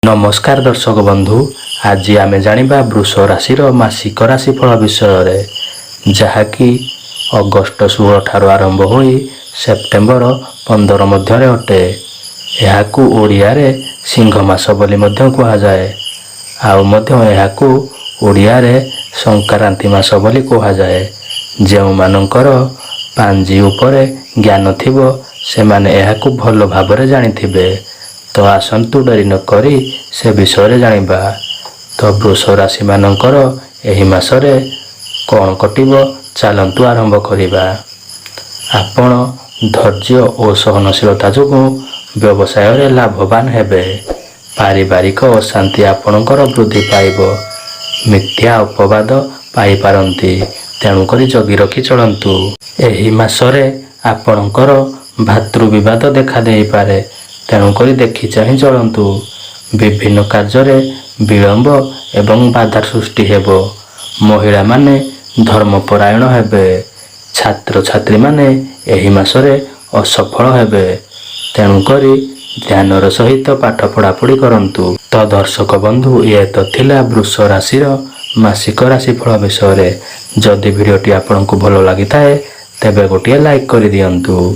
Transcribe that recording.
नमस्कार दर्शक बंधु, आज आमे जानिबा वृष राशि मासिक राशिफल विषय जहाँकि अगस्त 16 ठारू आरंभ होई सेप्टेम्बर 15 मध्य अटे। यहाकू ओडिया रे सिंह मास बोली मध्य कहा जाए। आउ मध्य यहाकू ओडिया रे संक्रांति मास बोली कहा जाए। जेउ मानकर पांजी उपरे ज्ञान थिबो से माने यहाकू भल भाबरे जानिथिबे। तो आसंतु डरी न करी से विषय जानिबा। तो वृष राशि मानकर एही मासरे कौन कटिबो चलंतु आरंभ करिबा। आपण धैर्य और सहनशीलता जोगु व्यवसाय रे लाभवान हेबे। पारिवारिक अशांति आपणकर वृद्धि पाइबो। मिथ्या अपवाद पाई पारंती, तेणु करी जगी रखी चलंतु। एही मासरे आपणकर भातृ विवाद देखा देई पारे, तेणु करी देखि चाहि चलंतु। विभिन्न कार्य विलंब एवं बाधा सृष्टि हेबो। महिला माने धर्मपरायण हेबे। छात्र छात्री माने एही मासरे असफल हेबे, तेणु करी ध्यानर सहित पाठ पढ़ापढ़ी करंतु। तो दर्शक बंधु, ये तो थिला वृष राशि मासिक राशिफल विषय। जदि भिडियोटी आपनकु भल लागि थाए तेबे गोटिए लाइक करि दियंतु।